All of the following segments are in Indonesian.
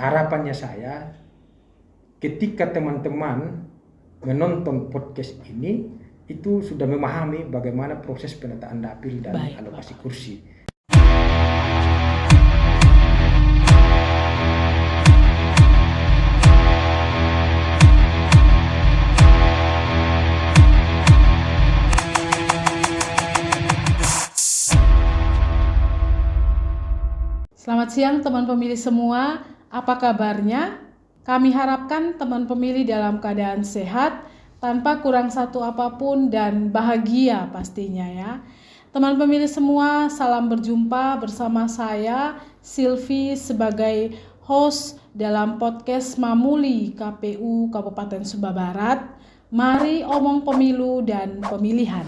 harapannya saya ketika teman-teman menonton podcast ini itu sudah memahami bagaimana proses penataan dapil dan alokasi kursi. Selamat siang teman pemilih semua, apa kabarnya? Kami harapkan teman pemilih dalam keadaan sehat, tanpa kurang satu apapun dan bahagia pastinya ya. Teman pemilih semua, salam berjumpa bersama saya Silvi sebagai host dalam podcast Mamuli KPU Kabupaten Sumba Barat. Mari omong pemilu dan pemilihan.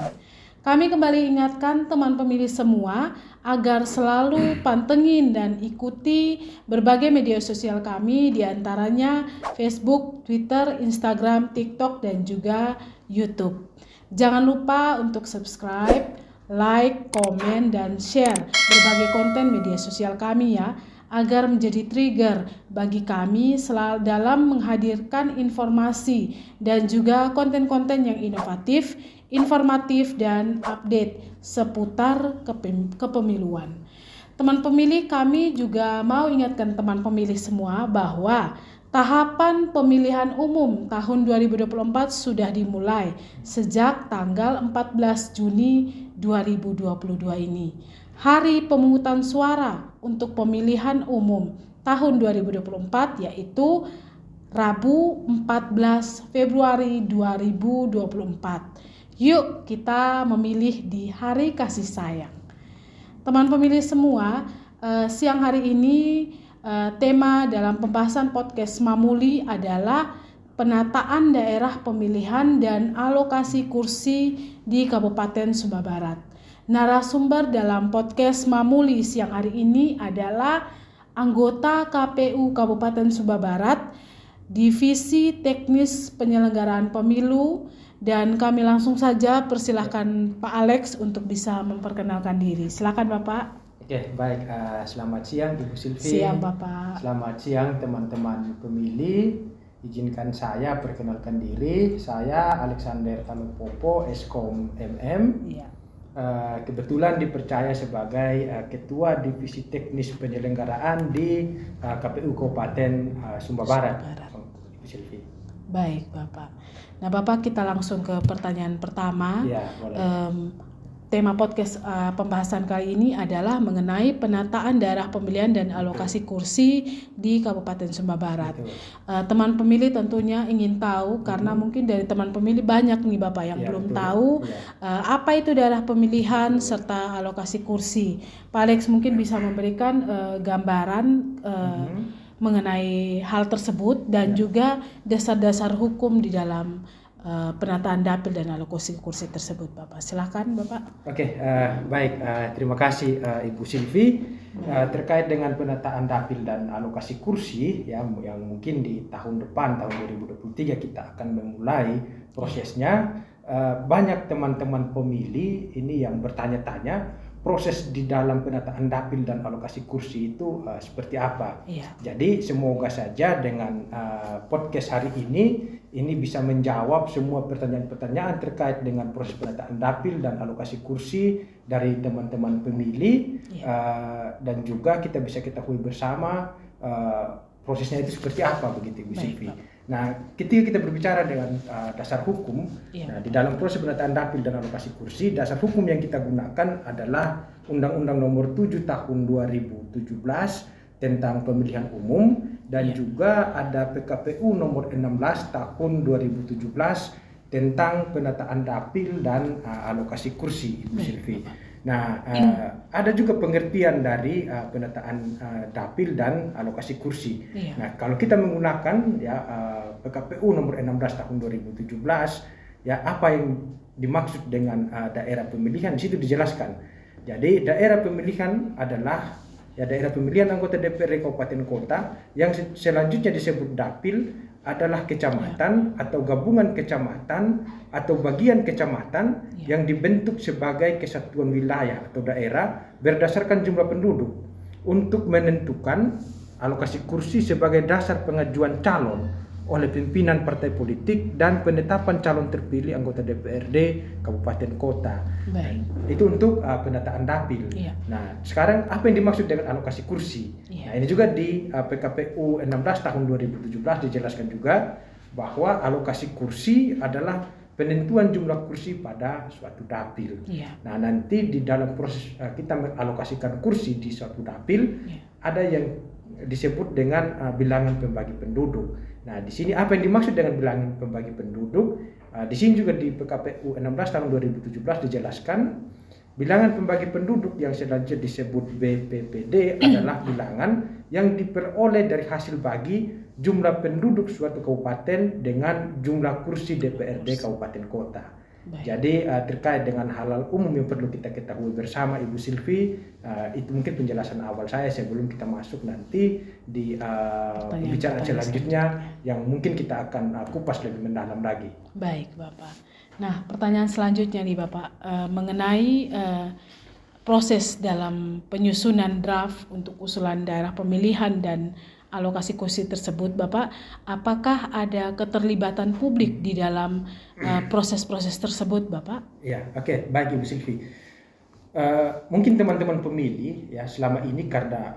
Kami kembali ingatkan teman pemilih semua agar selalu pantengin dan ikuti berbagai media sosial kami, diantaranya Facebook, Twitter, Instagram, TikTok, dan juga YouTube. Jangan lupa untuk subscribe, like, komen, dan share berbagai konten media sosial kami ya, agar menjadi trigger bagi kami selalu dalam menghadirkan informasi dan juga konten-konten yang inovatif, informatif, dan update seputar kepemiluan. Teman pemilih, kami juga mau ingatkan teman pemilih semua bahwa tahapan pemilihan umum tahun 2024 sudah dimulai sejak tanggal 14 Juni 2022 ini. Hari pemungutan suara untuk pemilihan umum tahun 2024 yaitu Rabu 14 Februari 2024. Yuk kita memilih di hari kasih sayang. Teman pemilih semua, siang hari ini tema dalam pembahasan podcast Mamuli adalah penataan daerah pemilihan dan alokasi kursi di Kabupaten Sumba Barat. Narasumber dalam podcast Mamuli siang hari ini adalah anggota KPU Kabupaten Sumba Barat, Divisi Teknis Penyelenggaraan Pemilu, dan kami langsung saja persilahkan Pak Alex untuk bisa memperkenalkan diri. Silakan Bapak. Oke, baik. Selamat siang Ibu Silvi. Siang Bapak. Selamat siang teman-teman pemilih. Izinkan saya perkenalkan diri. Saya Alexander Tanupopo, Eskom MM. Iya. Kebetulan dipercaya sebagai Ketua Divisi Teknis Penyelenggaraan di KPU Kabupaten Sumba Barat. Ibu Silvi. Baik Bapak. Nah Bapak, kita langsung ke pertanyaan pertama. Ya, boleh. Tema podcast pembahasan kali ini adalah mengenai penataan daerah pemilihan dan alokasi kursi di Kabupaten Sumba Barat. Teman pemilih tentunya ingin tahu karena mungkin dari teman pemilih banyak nih Bapak yang belum tahu apa itu daerah pemilihan serta alokasi kursi. Pak Alex mungkin bisa memberikan gambaran mengenai hal tersebut dan juga dasar-dasar hukum di dalam penataan dapil dan alokasi kursi tersebut, Bapak. Silakan, Bapak. Oke, baik. Terima kasih Ibu Silvi. Terkait dengan penataan dapil dan alokasi kursi, yang mungkin di tahun depan, tahun 2023 kita akan memulai prosesnya. Banyak teman-teman pemilih ini yang bertanya-tanya proses di dalam penataan dapil dan alokasi kursi itu seperti apa. Iya. Jadi semoga saja dengan podcast hari ini bisa menjawab semua pertanyaan-pertanyaan terkait dengan proses penataan dapil dan alokasi kursi dari teman-teman pemilih. Dan juga kita bisa ketahui bersama prosesnya itu seperti apa begitu Ibu Silvi. Nah, ketika kita berbicara dengan dasar hukum, nah, di dalam proses penataan dapil dan alokasi kursi, dasar hukum yang kita gunakan adalah Undang-Undang Nomor 7 Tahun 2017 tentang Pemilihan Umum dan juga ada PKPU Nomor 16 Tahun 2017 tentang penataan dapil dan alokasi kursi, Ibu Silvi. Nah, ada juga pengertian dari penataan dapil dan alokasi kursi. Nah, kalau kita menggunakan PKPU nomor 16 tahun 2017, apa yang dimaksud dengan daerah pemilihan di situ dijelaskan. Jadi, daerah pemilihan adalah daerah pemilihan anggota DPRD Kabupaten Kota yang selanjutnya disebut dapil adalah kecamatan atau gabungan kecamatan atau bagian kecamatan yang dibentuk sebagai kesatuan wilayah atau daerah berdasarkan jumlah penduduk untuk menentukan alokasi kursi sebagai dasar pengajuan calon oleh pimpinan partai politik dan penetapan calon terpilih anggota DPRD kabupaten kota. Baik. Itu untuk penataan dapil. Iya. Nah, sekarang apa yang dimaksud dengan alokasi kursi? Iya. Nah, ini juga di PKPU 16 tahun 2017 dijelaskan juga bahwa alokasi kursi adalah penentuan jumlah kursi pada suatu dapil. Iya. Nah, nanti di dalam proses kita mengalokasikan kursi di suatu dapil, Iya. ada yang disebut dengan bilangan pembagi penduduk. Nah, di sini apa yang dimaksud dengan bilangan pembagi penduduk? Di sini juga di PKPU 16 tahun 2017 dijelaskan bilangan pembagi penduduk yang selanjutnya disebut BPPD adalah bilangan yang diperoleh dari hasil bagi jumlah penduduk suatu kabupaten dengan jumlah kursi DPRD kabupaten kota. Baik. Jadi terkait dengan hal-hal umum yang perlu kita ketahui bersama Ibu Silvi, itu mungkin penjelasan awal saya sebelum kita masuk nanti di pembicaraan selanjutnya yang mungkin kita akan kupas lebih mendalam lagi. Baik, Bapak. Nah, pertanyaan selanjutnya nih Bapak, mengenai proses dalam penyusunan draft untuk usulan daerah pemilihan dan alokasi kursi tersebut, Bapak, apakah ada keterlibatan publik di dalam proses-proses tersebut, Bapak? Ya, oke, baik Ibu Silvi. Mungkin teman-teman pemilih ya selama ini karena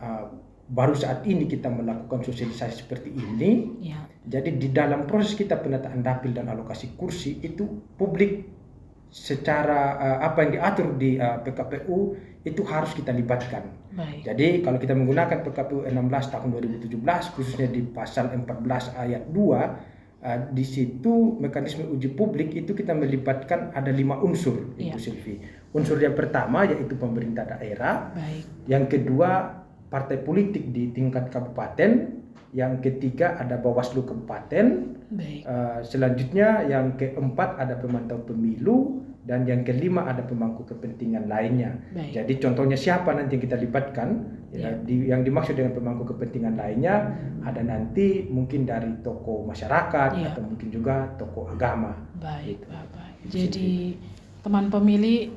baru saat ini kita melakukan sosialisasi seperti ini, Ya. jadi di dalam proses kita penataan dapil dan alokasi kursi itu publik secara apa yang diatur di PKPU itu harus kita libatkan. Baik. Jadi kalau kita menggunakan PKPU 16 tahun 2017 khususnya di pasal 14 ayat 2, di situ mekanisme uji publik itu kita melibatkan ada 5 unsur, Ibu Silvi. Unsur yang pertama yaitu pemerintah daerah. Baik. Yang kedua partai politik di tingkat kabupaten. Yang ketiga ada Bawaslu kabupaten. Baik. Selanjutnya yang keempat ada pemantau pemilu. Dan yang kelima ada pemangku kepentingan lainnya. Baik. Jadi contohnya siapa nanti yang kita libatkan? Yang dimaksud dengan pemangku kepentingan lainnya ada nanti mungkin dari tokoh masyarakat atau mungkin juga tokoh agama. Baik, Gitu. Bapak. Jadi teman pemilih,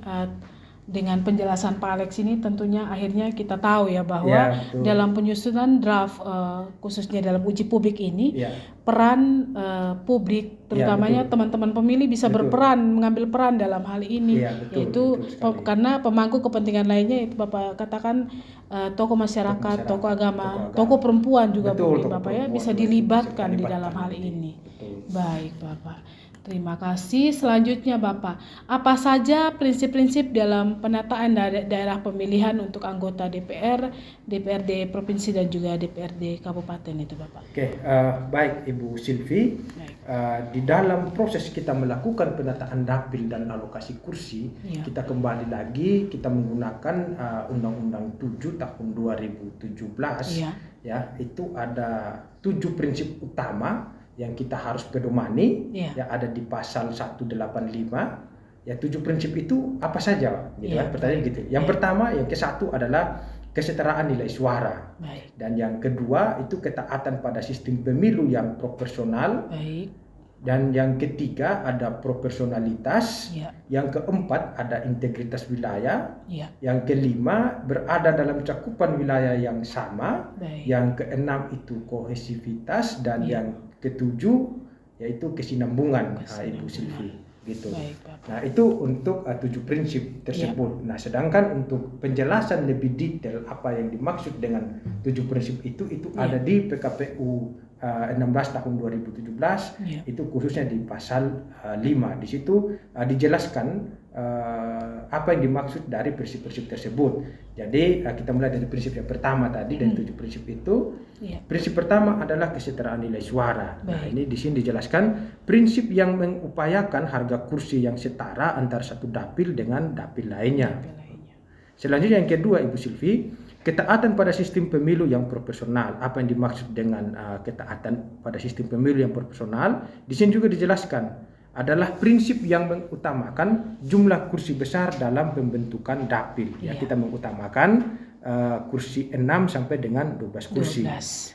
dengan penjelasan Pak Alex ini tentunya akhirnya kita tahu ya bahwa dalam penyusunan draft khususnya dalam uji publik ini peran publik terutamanya teman-teman pemilih bisa berperan, mengambil peran dalam hal ini, yaitu karena pemangku kepentingan lainnya itu Bapak katakan tokoh masyarakat, tokoh agama, tokoh perempuan juga mungkin Bapak ya bisa dilibatkan di dalam hal ini. Baik Bapak. Terima kasih. Selanjutnya Bapak, apa saja prinsip-prinsip dalam penataan daerah pemilihan untuk anggota DPR, DPRD provinsi dan juga DPRD kabupaten itu Bapak? Oke, baik Ibu Silvi. Di dalam proses kita melakukan penataan dapil dan alokasi kursi, kita kembali lagi kita menggunakan Undang-Undang 7 tahun 2017. Ya, itu ada 7 prinsip utama yang kita harus pedomani, ya ada di pasal 185. Ya 7 prinsip itu apa saja? Gitu kan? Pertanyaan gitu. Yang pertama, yang ke-1 adalah kesetaraan nilai suara. Dan yang kedua itu ketaatan pada sistem pemilu yang proporsional. Dan yang ketiga ada proporsionalitas. Yang keempat ada integritas wilayah. Yang kelima berada dalam cakupan wilayah yang sama. Yang keenam itu kohesivitas dan yang ketujuh yaitu kesinambungan, Ibu Silvi, gitu. Nah itu untuk 7 prinsip tersebut. Nah sedangkan untuk penjelasan lebih detail apa yang dimaksud dengan 7 prinsip itu ada di PKPU 16 tahun 2017, itu khususnya di pasal 5. Di situ dijelaskan apa yang dimaksud dari prinsip-prinsip tersebut. Jadi kita mulai dari prinsip yang pertama tadi dari 7 prinsip itu. Prinsip pertama adalah kesetaraan nilai suara. Nah ini di sini dijelaskan prinsip yang mengupayakan harga kursi yang setara antara satu dapil dengan dapil lainnya. Selanjutnya yang kedua Ibu Silvi, ketaatan pada sistem pemilu yang proporsional. Apa yang dimaksud dengan ketaatan pada sistem pemilu yang proporsional? Di sini juga dijelaskan adalah prinsip yang mengutamakan jumlah kursi besar dalam pembentukan dapil. Kita mengutamakan kursi 6 sampai dengan 12 kursi.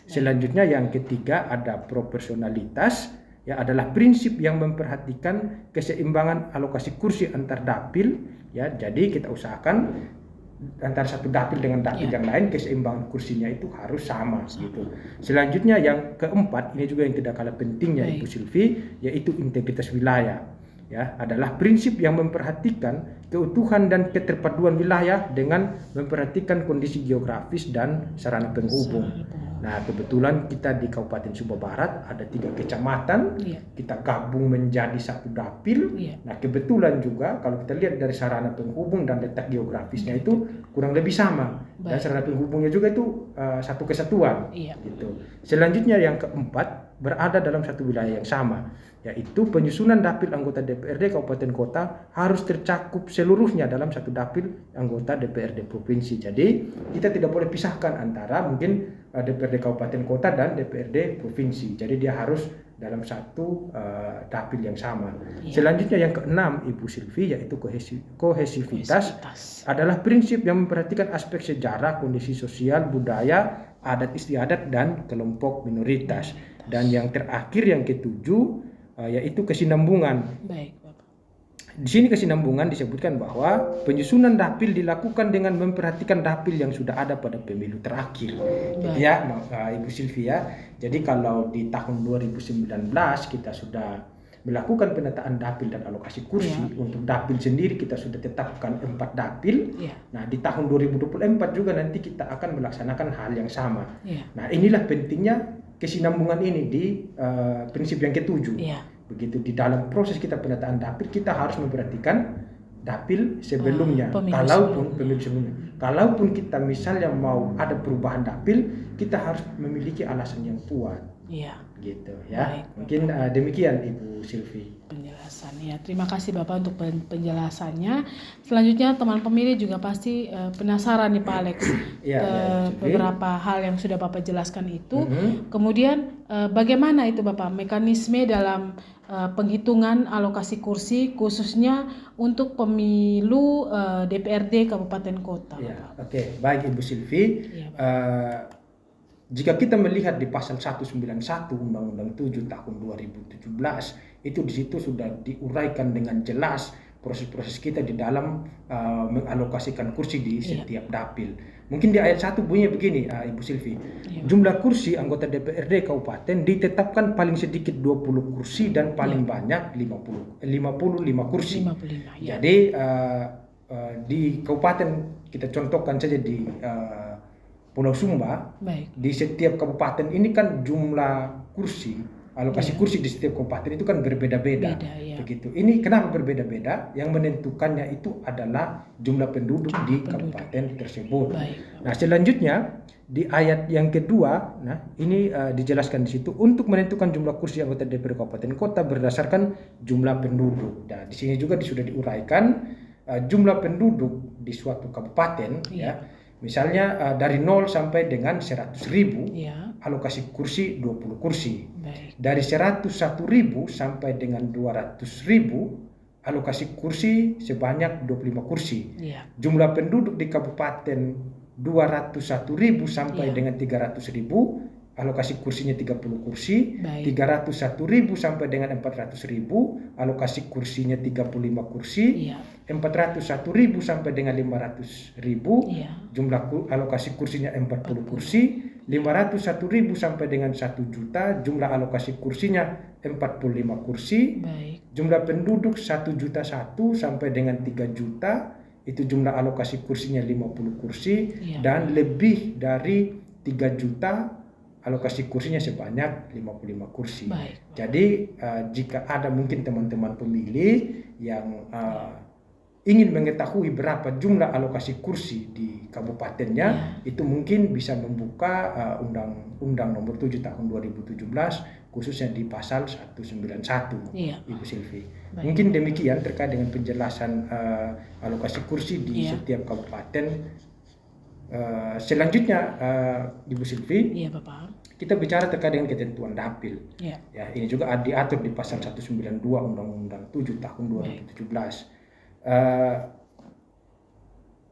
Selanjutnya yang ketiga ada proporsionalitas, adalah prinsip yang memperhatikan keseimbangan alokasi kursi antar dapil. Jadi kita usahakan antara satu dapil dengan dapil yang lain, keseimbangan kursinya itu harus sama gitu. Selanjutnya yang keempat, ini juga yang tidak kalah pentingnya Ibu Silvi, yaitu integritas wilayah. Ya, adalah prinsip yang memperhatikan keutuhan dan keterpaduan wilayah dengan memperhatikan kondisi geografis dan sarana penghubung. Nah, kebetulan kita di Kabupaten Sumba Barat ada 3 kecamatan, kita gabung menjadi satu dapil. Nah, kebetulan juga kalau kita lihat dari sarana penghubung dan letak geografisnya itu kurang lebih sama. Dan sarana penghubungnya juga itu satu kesatuan. Gitu. Selanjutnya yang keempat, berada dalam satu wilayah yang sama, yaitu penyusunan dapil anggota DPRD Kabupaten Kota harus tercakup seluruhnya dalam satu dapil anggota DPRD Provinsi. Jadi kita tidak boleh pisahkan antara mungkin DPRD Kabupaten Kota dan DPRD Provinsi. Jadi dia harus dalam satu dapil yang sama. Selanjutnya yang keenam Ibu Silvi, yaitu kohesivitas adalah prinsip yang memperhatikan aspek sejarah, kondisi sosial, budaya, adat istiadat dan kelompok minoritas. Dan yang terakhir yang ketujuh yaitu kesinambungan. Baik, Bapak. Di sini kesinambungan disebutkan bahwa penyusunan dapil dilakukan dengan memperhatikan dapil yang sudah ada pada pemilu terakhir. Jadi ya, Ibu Silvia. Jadi kalau di tahun 2019 kita sudah melakukan penataan dapil dan alokasi kursi, untuk dapil sendiri kita sudah tetapkan 4 dapil. Nah, di tahun 2024 juga nanti kita akan melaksanakan hal yang sama. Nah, inilah pentingnya kesinambungan ini di prinsip yang ketujuh. Begitu di dalam proses kita penataan dapil, kita harus memperhatikan dapil sebelumnya. Kalaupun kita misalnya mau ada perubahan dapil, kita harus memiliki alasan yang kuat. Gitu ya. Baik, mungkin demikian Ibu Silvi penjelasan. Terima kasih Bapak untuk penjelasannya. Selanjutnya teman pemilih juga pasti penasaran nih Pak Alex, beberapa hal yang sudah Bapak jelaskan itu. Kemudian bagaimana itu Bapak mekanisme dalam penghitungan alokasi kursi khususnya untuk pemilu DPRD Kabupaten Kota? Oke, baik Ibu Silvi. Jika kita melihat di pasal 191 Undang-Undang 7 tahun 2017, itu di situ sudah diuraikan dengan jelas proses-proses kita di dalam mengalokasikan kursi di setiap dapil. Mungkin di ayat 1 bunyinya begini, Ibu Silvi. Jumlah kursi anggota DPRD Kabupaten ditetapkan paling sedikit 20 kursi dan paling banyak 55 kursi. 55, Jadi di kabupaten, kita contohkan saja di Pulau Sumba, di setiap kabupaten ini kan jumlah kursi, alokasi kursi di setiap kabupaten itu kan berbeda-beda. Begitu. Ini kenapa berbeda-beda? Yang menentukannya itu adalah jumlah penduduk di kabupaten tersebut. Nah, selanjutnya di ayat yang kedua, ini dijelaskan di situ untuk menentukan jumlah kursi anggota DPRD Kabupaten Kota berdasarkan jumlah penduduk. Nah, di sini juga sudah diuraikan jumlah penduduk di suatu kabupaten, misalnya dari 0 sampai dengan 100.000, alokasi kursi 20 kursi. Dari 101.000 sampai dengan 200.000, alokasi kursi sebanyak 25 kursi. Jumlah penduduk di kabupaten 201.000 sampai dengan 300.000, alokasi kursinya 30 kursi. 301.000 sampai dengan 400.000, alokasi kursinya 35 kursi. 401.000 sampai dengan 500.000, jumlah alokasi kursinya 40 kursi. 501.000 sampai dengan 1 juta, jumlah alokasi kursinya 45 kursi. Jumlah penduduk 1.001.000 sampai dengan 3 juta, itu jumlah alokasi kursinya 50 kursi. Dan lebih dari 3 juta, alokasi kursinya sebanyak 55 kursi. Jadi jika ada mungkin teman-teman pemilih yang ingin mengetahui berapa jumlah alokasi kursi di kabupatennya, itu mungkin bisa membuka Undang-Undang Nomor 7 Tahun 2017, khususnya di pasal 191, Ibu Silvi. Mungkin demikian terkait dengan penjelasan alokasi kursi di setiap kabupaten. Selanjutnya, Ibu Silvi, kita bicara terkait dengan ketentuan dapil. Ini juga diatur di pasal 192 Undang-Undang 7 Tahun 2017.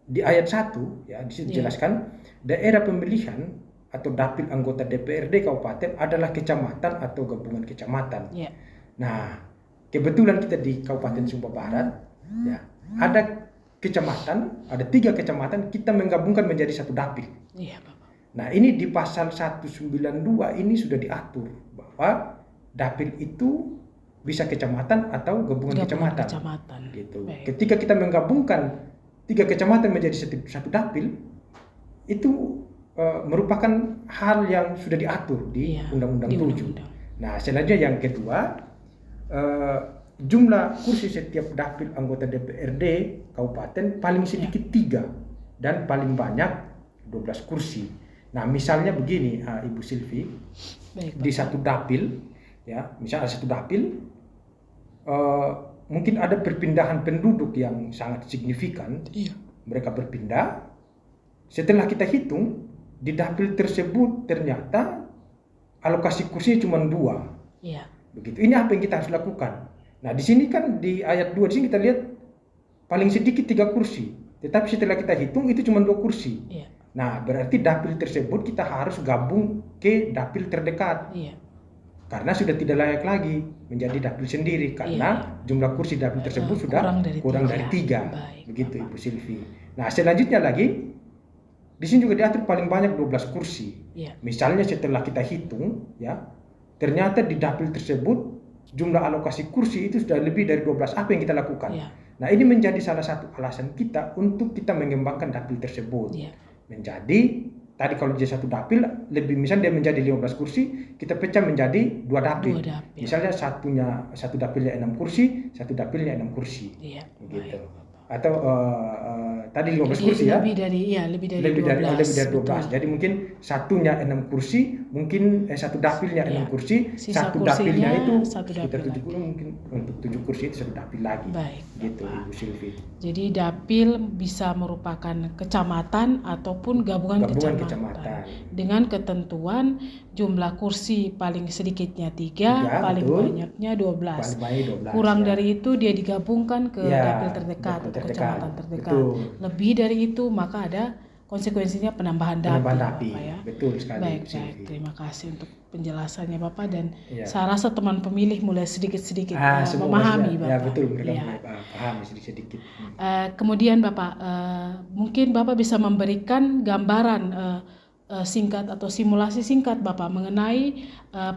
Di ayat 1 di situ dijelaskan daerah pemilihan atau dapil anggota DPRD kabupaten adalah kecamatan atau gabungan kecamatan. Nah, kebetulan kita di Kabupaten Sumba Barat ada kecamatan, ada 3 kecamatan, kita menggabungkan menjadi satu dapil. Iya, Bapak. Nah, ini di pasal 192 ini sudah diatur bahwa dapil itu bisa kecamatan atau gabungan kecamatan. Gitu. Baik. Ketika kita menggabungkan 3 kecamatan menjadi satu dapil, itu merupakan hal yang sudah diatur di Undang-Undang 7. Nah, selanjutnya yang kedua, jumlah kursi setiap dapil anggota DPRD kabupaten paling sedikit 3 dan paling banyak 12 kursi. Nah, misalnya begini, Ibu Silvi, di satu dapil, ya, misalnya ada satu dapil, mungkin ada perpindahan penduduk yang sangat signifikan. Mereka berpindah. Setelah kita hitung, di dapil tersebut ternyata alokasi kursinya cuma 2. Begitu. Ini apa yang kita harus lakukan? Nah, di sini kan di ayat 2 di sini kita lihat paling sedikit 3 kursi. Tetapi setelah kita hitung itu cuma 2 kursi. Nah, berarti dapil tersebut kita harus gabung ke dapil terdekat. Karena sudah tidak layak lagi menjadi dapil sendiri karena jumlah kursi dapil tersebut sudah kurang dari 3. Begitu, Ibu Silvi. Nah, selanjutnya lagi di sini juga diatur paling banyak 12 kursi. Misalnya setelah kita hitung, ya, ternyata di dapil tersebut jumlah alokasi kursi itu sudah lebih dari 12. Apa yang kita lakukan? Nah, ini menjadi salah satu alasan kita untuk kita mengembangkan dapil tersebut. Menjadi tadi kalau dia satu dapil lebih, misalnya dia menjadi 15 kursi, kita pecah menjadi 2 dapil. Misalnya satu dapilnya 6 kursi, satu dapilnya 6 kursi. Gitu. Atau tadi 15 kursi ya. Lebih dari 12. Jadi mungkin satunya 6 kursi, mungkin satu dapilnya 6 kursi, satu dapilnya itu sekitar 7 kursi, mungkin untuk 7 kursi itu satu dapil lagi. Gitu, Ibu Silvi. Jadi dapil bisa merupakan kecamatan ataupun gabungan kecamatan. Dengan ketentuan jumlah kursi paling sedikitnya 3, paling banyaknya 12. Kurang dari itu dia digabungkan ke dapil terdekat atau kecamatan terdekat. Lebih dari itu maka ada konsekuensinya penambahan dapil. Ya. Betul sekali. Baik. Terima kasih untuk penjelasannya Bapak, dan saya rasa teman pemilih mulai sedikit-sedikit memahami Bapak. Ya, betul, mereka mulai paham sedikit-sedikit. Kemudian Bapak, mungkin Bapak bisa memberikan gambaran singkat atau simulasi singkat Bapak mengenai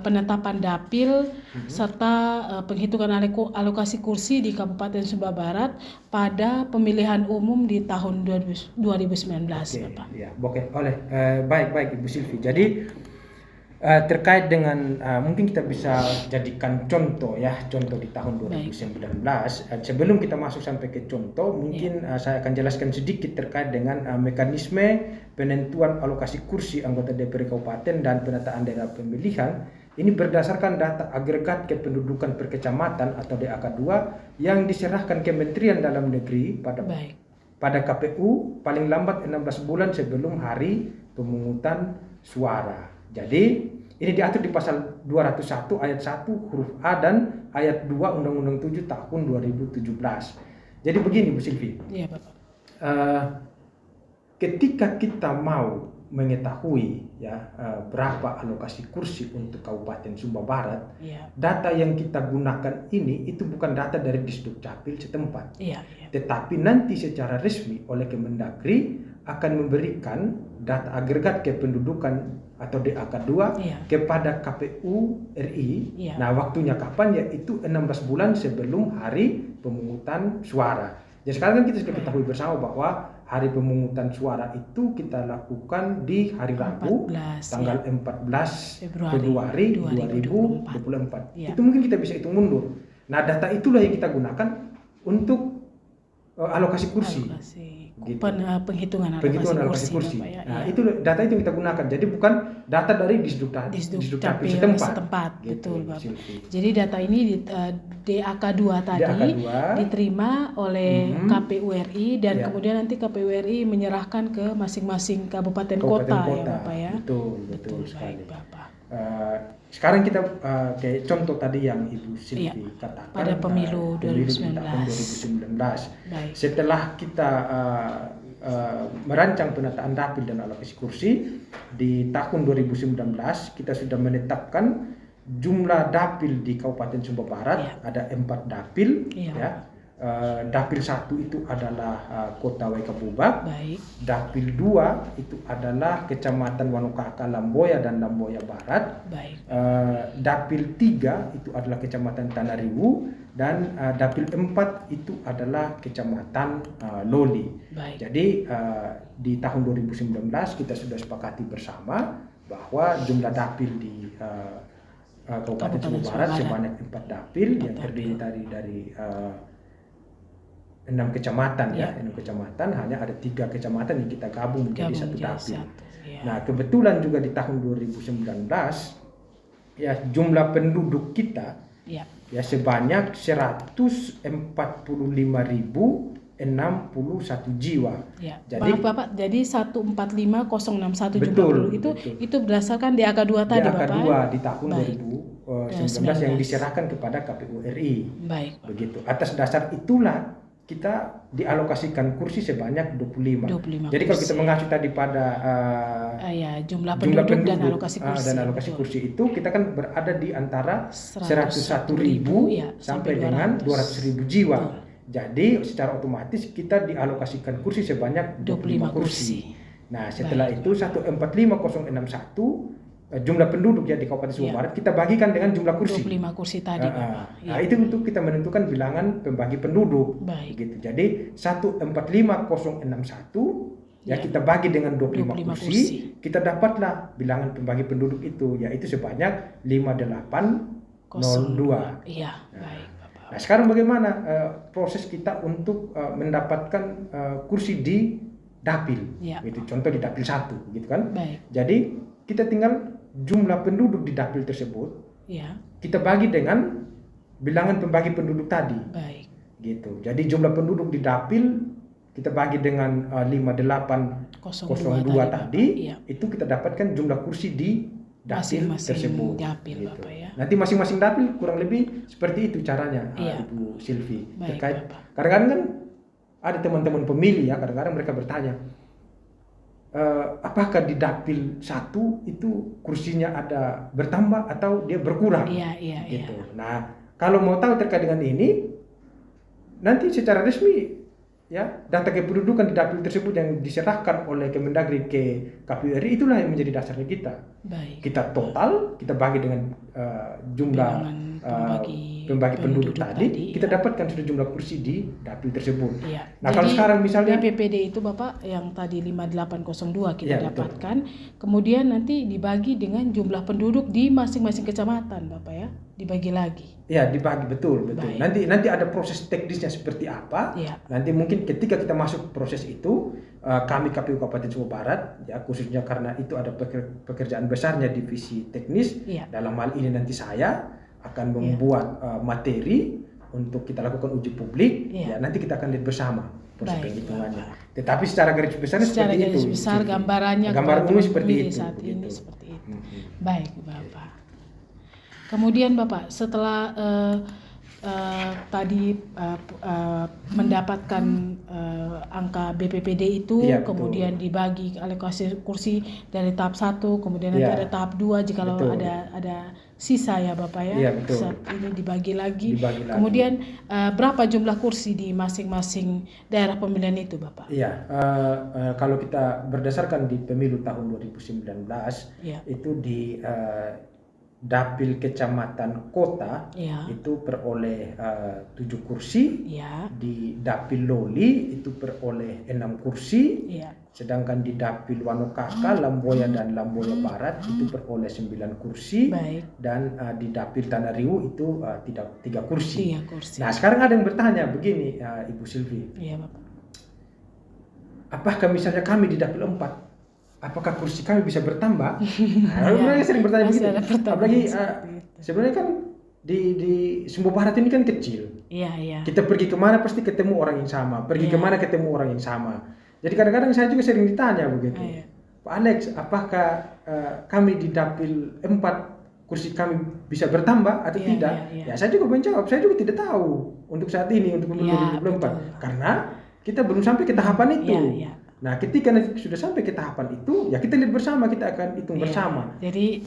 penetapan dapil serta penghitungan alokasi kursi di Kabupaten Sumba Barat pada pemilihan umum di tahun 2019 Bapak. Baik Ibu Silvi. Jadi terkait dengan mungkin kita bisa jadikan contoh di tahun 2019. Sebelum kita masuk sampai ke contoh, mungkin saya akan jelaskan sedikit terkait dengan mekanisme penentuan alokasi kursi anggota DPRD Kabupaten dan penataan daerah pemilihan. Ini berdasarkan data agregat kependudukan per kecamatan atau DAK 2 yang diserahkan Kementerian Dalam Negeri pada KPU paling lambat 16 bulan sebelum hari pemungutan suara. Jadi ini diatur di pasal 201 ayat 1 huruf A dan ayat 2 Undang-Undang 7 tahun 2017. Jadi begini Bu Silvi. Iya Bapak. Ketika kita mau mengetahui berapa alokasi kursi untuk Kabupaten Sumba Barat, data yang kita gunakan ini itu bukan data dari Disdukcapil setempat. Tetapi nanti secara resmi oleh Kemendagri akan memberikan data agregat kependudukan atau DAK 2 kepada KPU RI. Nah, waktunya kapan? Yaitu 16 bulan sebelum hari pemungutan suara. Jadi sekarang kan kita sudah ketahui bersama bahwa hari pemungutan suara itu kita lakukan di hari Rabu tanggal 14 Februari 2024. Itu mungkin kita bisa hitung mundur. Nah, data itulah yang kita gunakan untuk alokasi kursi. Gitu. Penghitungan alokasi kursi. Nah, itu data itu yang kita gunakan. Jadi bukan data dari Disdukcapil setempat. Betul, Bapak. Jadi data ini DAK 2 tadi diterima oleh KPU RI dan kemudian nanti KPU RI menyerahkan ke masing-masing kabupaten kota ya Bapak ya. Betul sekali. Baik, Bapak. Sekarang kita kayak contoh tadi yang Ibu Silvi katakan pada pemilu 2019. Setelah kita merancang penataan dapil dan alokasi kursi di tahun 2019, kita sudah menetapkan jumlah dapil di Kabupaten Sumba Barat ada 4 dapil Dapil 1 itu adalah Kota Waikabubak. Baik. Dapil 2 itu adalah Kecamatan Wanokaka, Lamboya dan Lamboya Barat. Baik. Dapil 3 itu adalah Kecamatan Tanariwu, dan Dapil 4 itu adalah Kecamatan Loli. Baik. Jadi di tahun 2019 kita sudah sepakati bersama bahwa jumlah dapil di Kabupaten Sumbawa Barat sebanyak 4 dapil yang terdiri dari 6 kecamatan ya. 6 kecamatan, hanya ada 3 kecamatan yang kita gabung menjadi satu dapil. Nah, kebetulan juga di tahun 2019 ya jumlah penduduk kita ya sebanyak 145.061 jiwa. Ya. Jadi Bapak, jadi 145.061 betul, jumlah penduduk itu berdasarkan DAK 2 tadi, Bapak. DAK 2 di tahun 2019 yang diserahkan kepada KPU RI. Baik, Bapak. Begitu. Atas dasar itulah kita dialokasikan kursi sebanyak 25. Jadi kalau kita mengacu tadi pada jumlah penduduk dan alokasi kursi itu, kita kan berada di antara 101.000 sampai dengan 200.000 jiwa. Jadi secara otomatis kita dialokasikan kursi sebanyak 25 kursi. Nah, setelah itu 145.061 jumlah penduduk ya di Kabupaten Sumbawa Barat kita bagikan dengan jumlah kursi. 25 kursi tadi, Bapak. Nah, itu untuk kita menentukan bilangan pembagi penduduk. Baik. Gitu. Jadi 145.061 ya kita bagi dengan 25 kursi, kita dapatlah bilangan pembagi penduduk itu, yaitu sebanyak 5802. Iya, baik, Bapak. Nah, sekarang bagaimana proses kita untuk mendapatkan kursi di dapil? Gitu. Contoh di dapil 1, gitu kan? Baik. Jadi kita tinggal jumlah penduduk di dapil tersebut, kita bagi dengan bilangan pembagi penduduk tadi. Baik. Gitu. Jadi jumlah penduduk di dapil kita bagi dengan 5802 tadi, itu kita dapatkan jumlah kursi di dapil tersebut. Dapil, gitu. Bapak, ya. Nanti masing-masing dapil kurang lebih seperti itu caranya, Ibu Silvi. Baik, terkait Bapak. kadang-kadang kan ada teman-teman pemilih ya, kadang-kadang mereka bertanya, apakah di dapil 1 itu kursinya ada bertambah atau dia berkurang? Iya. Gitu. Nah, kalau mau tahu terkait dengan ini, nanti secara resmi ya data kependudukan di dapil tersebut yang diserahkan oleh Kemendagri ke KPU RI, itulah yang menjadi dasarnya kita. Baik. Kita total, kita bagi dengan jumlah pembagi penduduk tadi, kita dapatkan sudah jumlah kursi di dapil tersebut. Iya. Nah, kalau sekarang misalnya PPD itu, Bapak, yang tadi 5802 kita dapatkan, betul. Kemudian nanti dibagi dengan jumlah penduduk di masing-masing kecamatan, Bapak, ya, dibagi lagi. Ya, dibagi betul. Baik. Nanti ada proses teknisnya seperti apa. Ya. Nanti mungkin ketika kita masuk proses itu, kami KPU Kabupaten Sumbawa Barat, ya khususnya karena itu ada pekerjaan besarnya divisi teknis. Ya. Dalam hal ini nanti saya akan membuat materi untuk kita lakukan uji publik. Ya, nanti kita akan lihat bersama proses penghitungannya. Tetapi secara garis besarnya seperti itu. Secara garis besar gambarannya, gambar umum seperti itu. Saat ini seperti itu. Baik, Bapak. Kemudian, Bapak, setelah tadi mendapatkan angka BPPD itu, kemudian dibagi alokasi kursi dari tahap 1, kemudian nanti ada tahap 2 jika ada sisa ya, Bapak, ya. Iya, betul. Saat ini dibagi lagi. Kemudian berapa jumlah kursi di masing-masing daerah pemilihan itu, Bapak? Iya, kalau kita berdasarkan di pemilu tahun 2019 itu di dapil kecamatan kota itu peroleh 7 kursi, di dapil Loli itu peroleh 6 kursi, sedangkan di dapil Wanokaka, Lamboya dan Lamboya Barat itu peroleh 9 kursi. Baik. Dan di dapil Tanariwu itu 3 kursi. 3 kursi. Nah, sekarang ada yang bertanya begini, Ibu Silvi. Iya, Bapak. Apakah misalnya kami di dapil 4, apakah kursi kami bisa bertambah? Mereka sering bertanya begitu. Apalagi sebenarnya kan di Sumbawa Barat ini kan kecil. Iya. Kita pergi kemana pasti ketemu orang yang sama. Pergi kemana ketemu orang yang sama. Jadi kadang-kadang saya juga sering ditanya begitu. Pak Alex, apakah kami di dapil 4 kursi kami bisa bertambah atau tidak? Ya, saya juga menjawab, saya juga tidak tahu untuk saat ini, untuk pemilu 2024. Karena kita belum sampai ke tahapan itu. Nah, ketika nanti sudah sampai ke tahapan itu, ya kita lihat bersama, kita akan hitung bersama. Jadi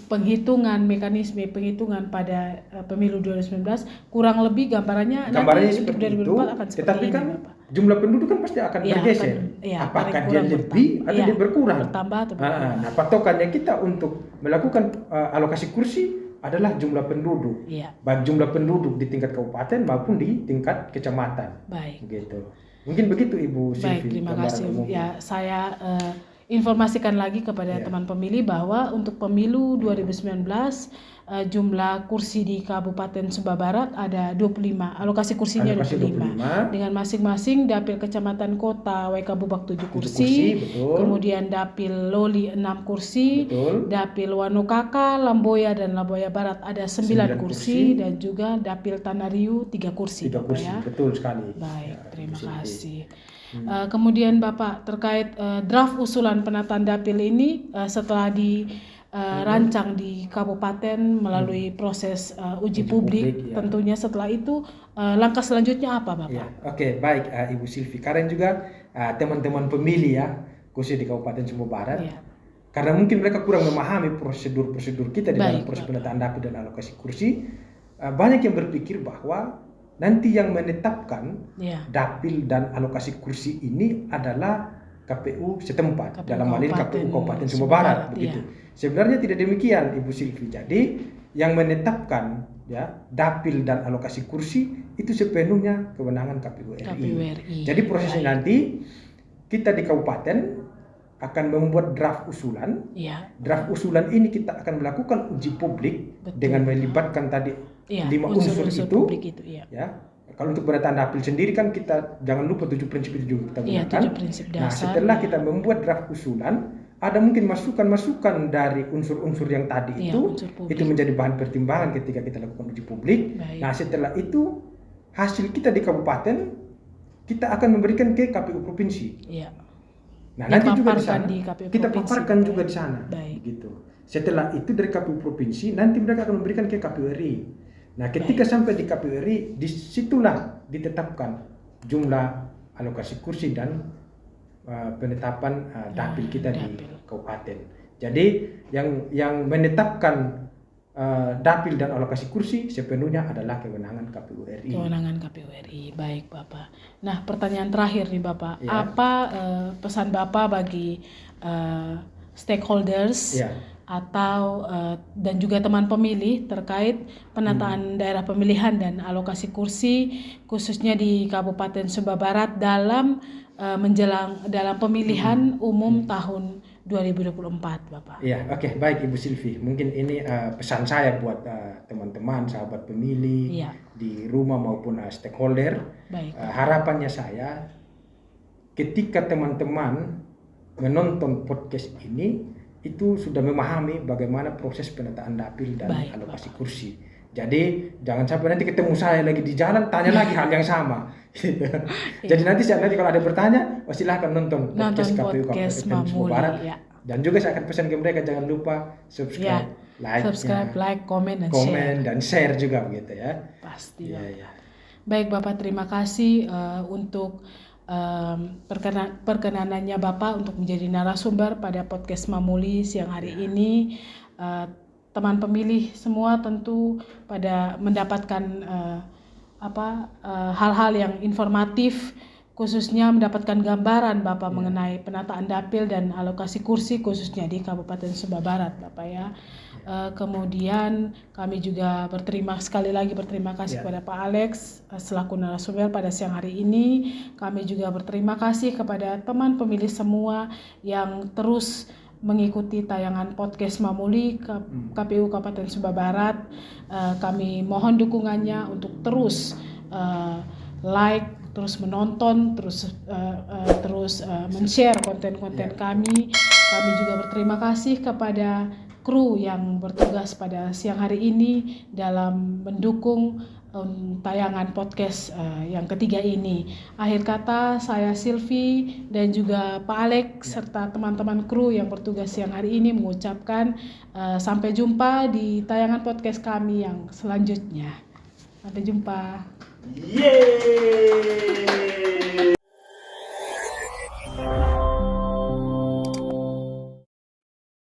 mekanisme penghitungan pada pemilu 2019 kurang lebih gambarannya nanti untuk seperti itu. 2024 akan seperti Tetapi ini, kan Bapak. jumlah penduduk kan pasti akan bergeser. Apakah dia lebih atau dia berkurang? Bertambah atau berkurang. Nah, patokannya kita untuk melakukan alokasi kursi adalah jumlah penduduk. Baik jumlah penduduk di tingkat kabupaten maupun di tingkat kecamatan. Baik. Gitu. Mungkin begitu Ibu Silvi. Baik, terima kasih. Ya, saya informasikan lagi kepada teman pemilih bahwa untuk pemilu 2019 jumlah kursi di Kabupaten Sumba Barat ada 25, alokasi kursinya 25. Dengan masing-masing dapil kecamatan kota WK Bubak 7 kursi, kemudian dapil Loli 6 kursi, dapil Wanokaka, Lamboya dan Lamboya Barat ada 9 kursi dan juga dapil Tanariu 3 kursi. 3 kursi, ya. Betul sekali. Baik, terima kasih. Kemudian Bapak terkait draft usulan penataan dapil ini setelah dirancang di kabupaten melalui proses uji publik, tentunya setelah itu langkah selanjutnya apa Bapak? Ya, oke, baik Ibu Silvi. Karena juga teman-teman pemilih ya, khususnya di Kabupaten Sumba Barat, karena mungkin mereka kurang memahami prosedur-prosedur kita di dalam proses penataan dapil dan alokasi kursi, banyak yang berpikir bahwa nanti yang menetapkan dapil dan alokasi kursi ini adalah KPU setempat, dalam hal ini KPU Kabupaten Sumba Barat, begitu. Sebenarnya tidak demikian Ibu Silvi. Jadi yang menetapkan dapil dan alokasi kursi itu sepenuhnya kewenangan KPU RI. Jadi prosesnya nanti kita di kabupaten akan membuat draft usulan. Draft usulan ini kita akan melakukan uji publik dengan melibatkan tadi 5 unsur itu. Ya. Kalau untuk penataan dapil sendiri kan kita jangan lupa 7 prinsip itu juga kita gunakan. Nah, setelah kita membuat draft usulan, ada mungkin masukan-masukan dari unsur-unsur yang tadi itu menjadi bahan pertimbangan ketika kita lakukan uji publik. Nah, setelah itu hasil kita di kabupaten kita akan memberikan ke KPU provinsi. Nah, nanti juga di sana kita paparkan juga di sana, begitu. Setelah itu dari KPU provinsi nanti mereka akan memberikan ke KPU RI. Nah, ketika sampai di KPU RI, disitulah ditetapkan jumlah alokasi kursi dan penetapan dapil kita di kabupaten. Jadi yang menetapkan dapil dan alokasi kursi sepenuhnya adalah kewenangan KPU RI. Kewenangan KPU RI, baik Bapak. Nah, pertanyaan terakhir nih Bapak, apa pesan Bapak bagi stakeholders atau dan juga teman pemilih terkait penataan daerah pemilihan dan alokasi kursi khususnya di Kabupaten Sumba Barat dalam menjelang dalam pemilihan umum tahun 2024 Bapak. Iya, oke, baik Ibu Silvi. Mungkin ini pesan saya buat teman-teman, sahabat pemilih di rumah maupun stakeholder. Harapannya saya ketika teman-teman menonton podcast ini itu sudah memahami bagaimana proses penataan dapil dan alokasi kursi. Jadi jangan sampai nanti ketemu saya lagi di jalan tanya lagi hal yang sama. Jadi nanti kalau ada bertanya, silahkan nonton podcast KPU Kabupaten Sumba Barat. Dan juga saya akan pesan ke mereka jangan lupa subscribe, like, komen dan share juga begitu ya. Pasti. Baik Bapak, terima kasih untuk perkenanannya Bapak untuk menjadi narasumber pada podcast Mamuli siang hari ini. Teman pemilih semua tentu pada mendapatkan hal-hal yang informatif, khususnya mendapatkan gambaran Bapak mengenai penataan dapil dan alokasi kursi khususnya di Kabupaten Sumba Barat Bapak ya. Kemudian kami juga sekali lagi berterima kasih kepada Pak Alex selaku narasumber pada siang hari ini. Kami juga berterima kasih kepada teman pemilih semua yang terus mengikuti tayangan podcast Mamuli KPU Kabupaten Sumba Barat. Kami mohon dukungannya untuk terus like, terus menonton, terus men-share konten-konten kami. Kami juga berterima kasih kepada kru yang bertugas pada siang hari ini dalam mendukung tayangan podcast yang ketiga ini. Akhir kata, saya Silvi dan juga Pak Alex serta teman-teman kru yang bertugas siang hari ini mengucapkan sampai jumpa di tayangan podcast kami yang selanjutnya. Sampai jumpa. Yeay!